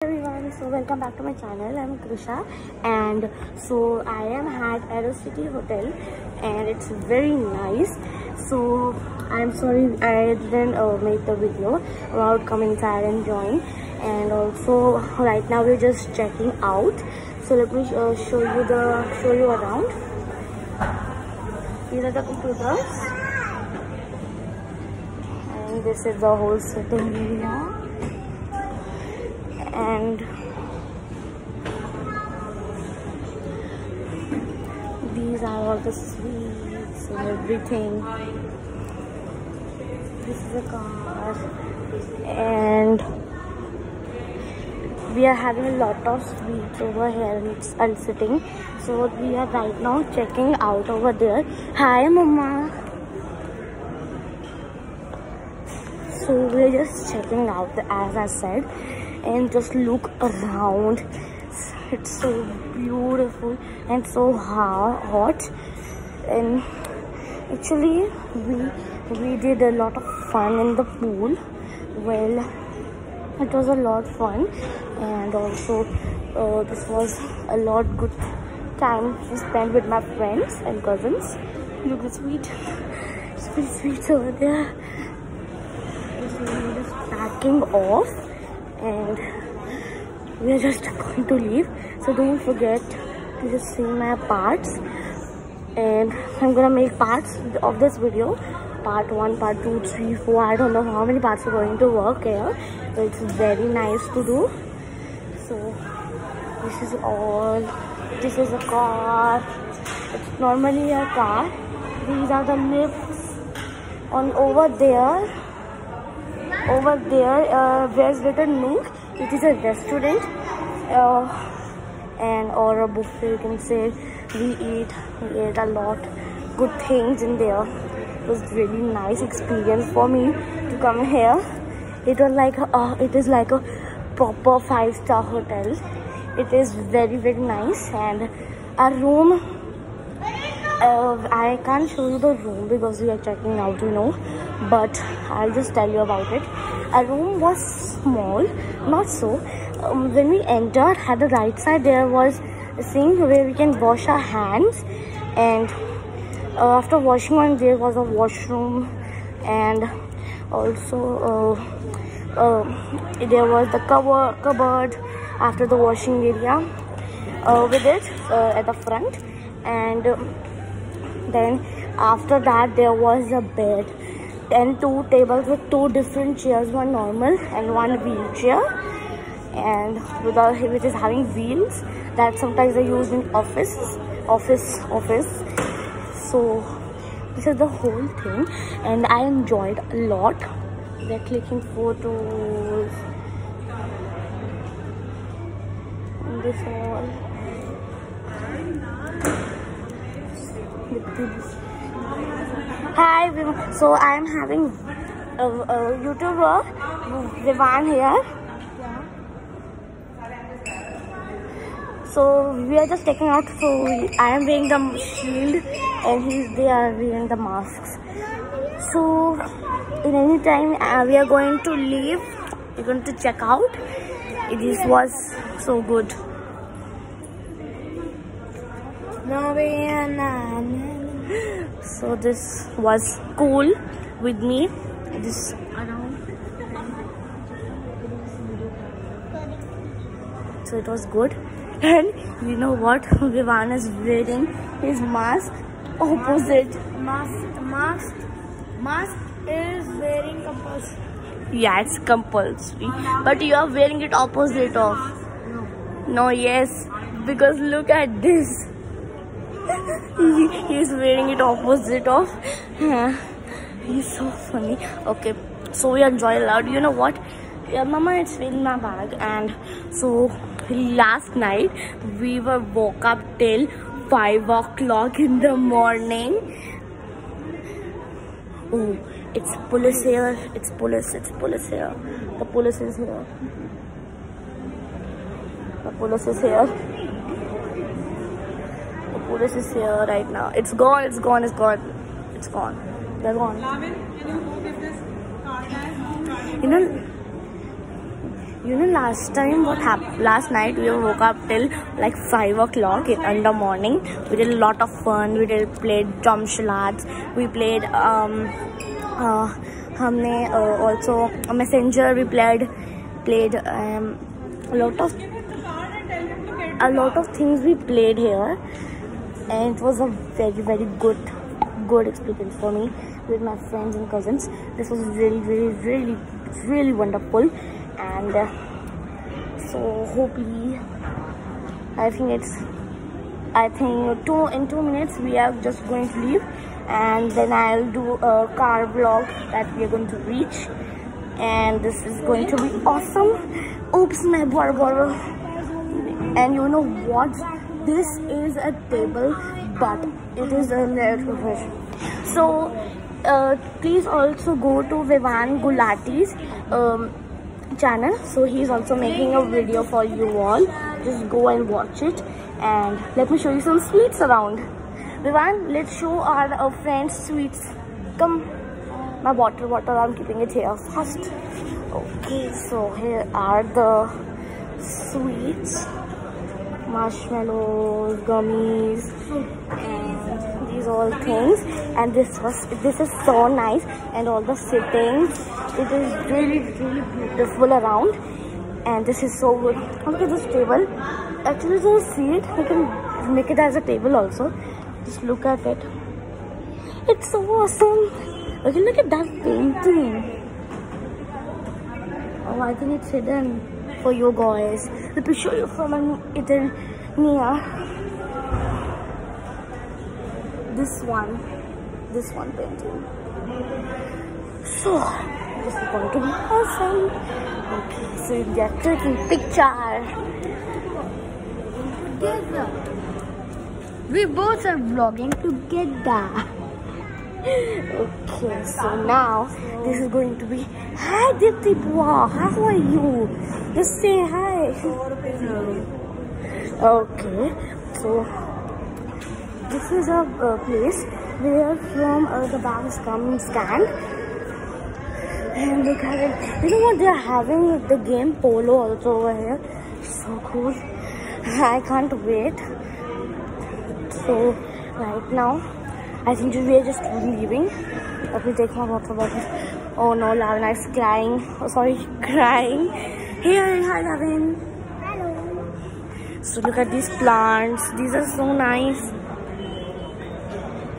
Everyone, so welcome back to my channel. I'm Krisha, and so I am at Aerocity Hotel, and it's very nice. So I'm sorry I didn't make the video about coming inside and enjoying. And also right now we're just checking out. So let me show you around. These are the computers, and this is the whole sitting area. And these are all the sweets and everything. This is a car, and we are having a lot of sweets over here and sitting. So we are right now checking out over there. Hi, Mama. So we're just checking out, as I said. And just look around. It's so beautiful and so hot. And actually we did a lot of fun in the pool. Well, it was a lot fun, and also this was a lot good time to spend with my friends and cousins. Look at sweet over there. We're just packing off, and we are just going to leave. So don't forget to just see my parts, and I'm gonna make parts of this video, part 1, part 2, 3, 4. I don't know how many parts are going to work here, but it's very nice to do. So this is a car. It's normally a car. These are the lifts. On over there where's written Nook, it is a restaurant and or a buffet, you can say. We ate a lot good things in there. It was really nice experience for me to come here. It is like a proper 5-star hotel. It is very nice. And our room, I can't show you the room because we are checking out, but I'll just tell you about it. Our room was small, not so. When we entered, at the right side there was a sink where we can wash our hands, and after washing one there was a washroom, and also there was the cupboard after the washing area with it at the front. And then after that there was a bed and 2 tables with 2 different chairs, one normal and one wheelchair, and which is having wheels that sometimes are used in office. So this is the whole thing, and I enjoyed a lot. They're clicking photos in this hall. Hi everyone, so I am having a YouTuber Vivan here. So we are just taking out. So I am wearing the shield, and they are wearing the masks. So in any time we are going to leave. We're going to check out. This was so good. So this was cool with me. This around. So it was good. And you know what? Vivan is wearing his mask opposite. Mask is wearing compulsory. Yeah, it's compulsory. But you are wearing it opposite of. No, yes. Because look at this. He is wearing it opposite of. He's so funny. Okay, so we enjoy a lot. You know what? Yeah, Mama, it's in my bag. And so last night we woke up till 5 o'clock in the morning. Oh, it's police here. It's police here. The police is here. The police is here. The police is here right now. It's gone. They're gone. Lavin, can you go get this card? You know, last time what happened? Last night we woke up till like 5 o'clock in the morning. We did a lot of fun. We played Drumshalats. We played हमने also Messenger. We played a lot of things we played here, and it was a very good experience for me with my friends and cousins. This was really wonderful, and so hopefully I think in 2 minutes we are just going to leave, and then I'll do a car vlog that we are going to reach, and this is going to be awesome. Oops, my bottle. And you know what? This is a table, but it is a little fish. So please also go to Vivan Gulati's channel. So he's also making a video for you all. Just go and watch it, and let me show you some sweets around. Vivan, let's show our friends sweets. Come, my water, I'm keeping it here first. Okay, so here are the sweets. Marshmallows, gummies, and these all things. And this is so nice, and all the sittings, it is really beautiful around, and this is so good. Look at this table. Actually, don't see it. You can make it as a table also. Just look at it. It's so awesome. Okay, look at that painting. Oh, I think it's hidden for you guys. Let me show you from it near. This one painting. So this is going to be awesome. Okay, so we are taking picture. Together. We both are vlogging together. Okay, so now this is going to be. Hi Dipti Bua, how are you? Just say hi. Okay, so this is a place where from the bags come scanned, and look at it. You know what, they are having the game Polo also over here. So cool. I can't wait. So right now I think we are just leaving. Let me take my water bottle. Oh no, Lavina is crying. Oh, sorry, crying. Here, hi Lavin. Hello. So look at these plants. These are so nice.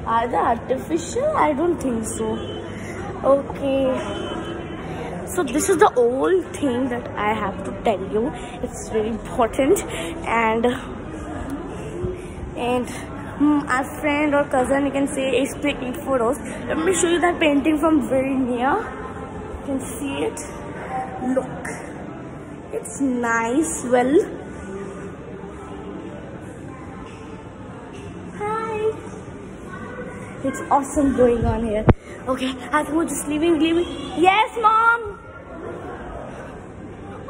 Are they artificial? I don't think so. Okay. So this is the old thing that I have to tell you. It's very important, and our friend or cousin, you can say, is taking photos. Let me show you that painting from very near. You can see it. Look, it's nice. Well, hi. It's awesome going on here. Okay, I think we're just leaving. Yes, mom.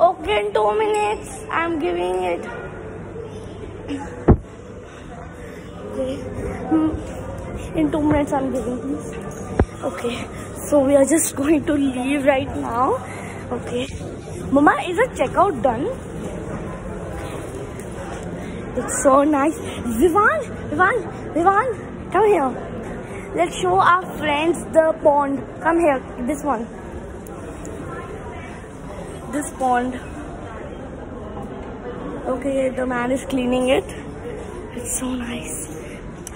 Okay, in 2 minutes, I'm giving it. Okay, in 2 minutes, I'm giving this. Okay, so we are just going to leave right now. Okay, Mama, is the checkout done? It's so nice. Vivan, come here. Let's show our friends the pond. Come here, this one. This pond. Okay, the man is cleaning it. It's so nice.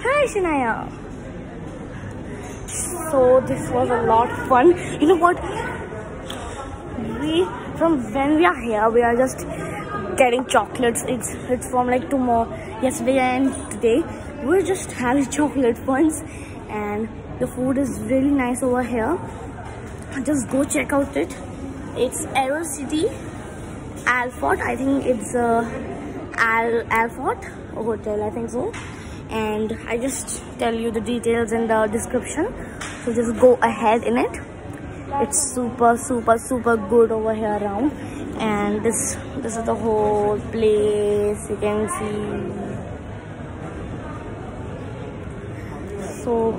Hi, Shinaya. So this was a lot of fun. You know what? From when we are here, we are just getting chocolates. It's from like yesterday and today. We're just having chocolate ones, and the food is really nice over here. Just go check out it. It's Aero City Alfort. I think it's Alfort Hotel, I think so. And I just tell you the details in the description, so just go ahead in it. It's super good over here around, and this is the whole place, you can see. So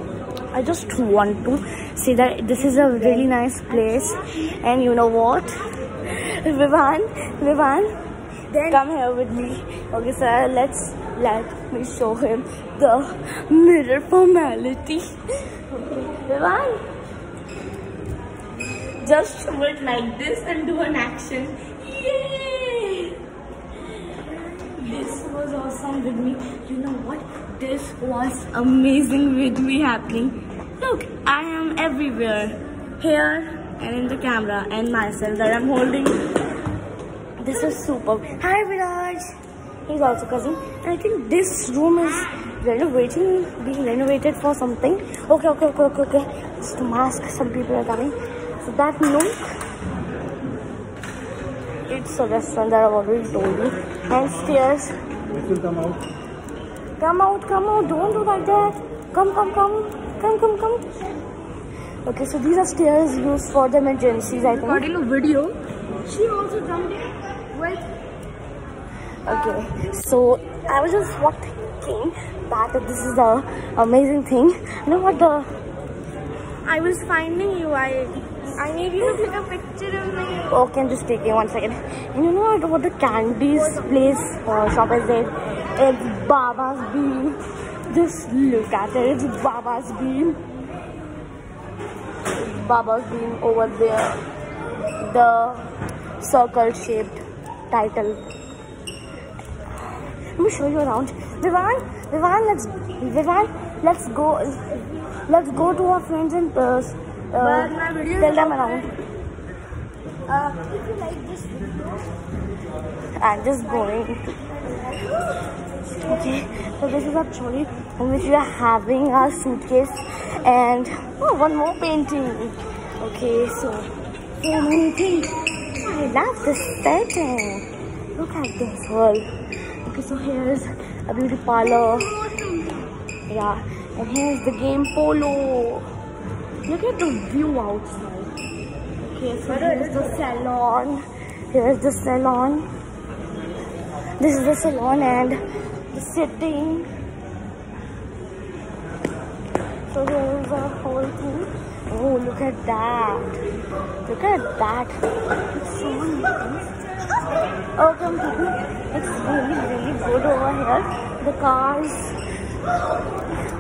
I just want to say that this is a really nice place, and you know what, Vivan, then come here with me. Okay, sir, let me show him the mirror formality. Okay, Vivan, just show it like this and do an action. Yay! This was awesome with me. You know what? This was amazing with me happening. Look, I am everywhere. Here and in the camera and myself that I'm holding. This is superb. Hi Viraj. He's also cousin. I think this room is being renovated for something. Okay. Just to mask, some people are coming. So that nook, it's a restaurant that I've already told you. And stairs. It will come out. Come out. Don't do like that. Come. Okay, so these are stairs used for the emergencies, I think. Recording a video. She also jumped in with. Okay, so I was just thinking that this is the amazing thing. You know what? I was finding you. I need you to take a picture of me. Okay, I'm just taking 1 second. And you know what the candies place shop is there? It's Baba's Bean. Just look at it. It's Baba's Bean. Baba's Bean over there. The circle-shaped title. Let me show you around. Vivan, let's go to our friends and tell them around. If you like this video, I'm just going. Okay, so this is a trolley in which we are having our suitcase and one more painting. Okay, so many things. I love this setting. Look at this world. Okay, so here's a beauty parlor. Yeah, and here's the game Polo. Look at the view outside. Okay, so here's the salon. Here's the salon. This is the salon and the sitting. So here's the whole thing. Oh, look at that. Look at that. It's so nice. Okay, it's really good over here. The cars.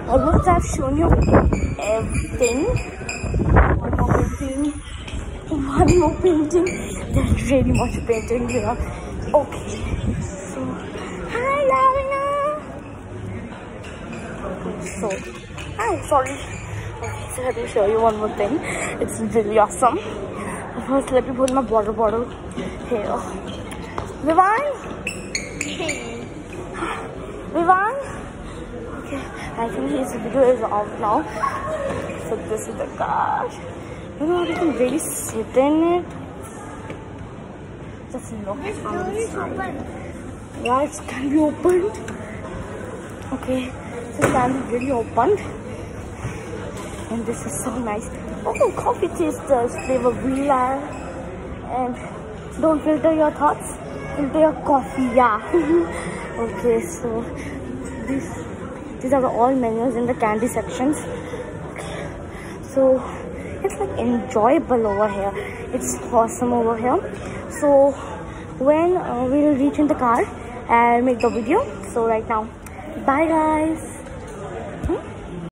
Almost I've shown you everything. One more painting. There's really much painting here. Okay. So, hi Lavina. Okay, so, hi, sorry. Okay, so let me show you one more thing. It's really awesome. First, let me put my water bottle here. Vivan? Vivan? Okay, I think his video is off now. So this is the car. You know, you can really sit in it. Just look this on door the is side. open. Yeah, it can be opened. Okay, so it can be really opened. And this is so nice. Oh, coffee tasters, flavor wheeler. And don't filter your thoughts, filter your coffee, yeah. Okay, so these are all menus in the candy sections. Okay. So it's like enjoyable over here. It's awesome over here. So when we'll reach in the car, I'll make the video. So right now, bye guys.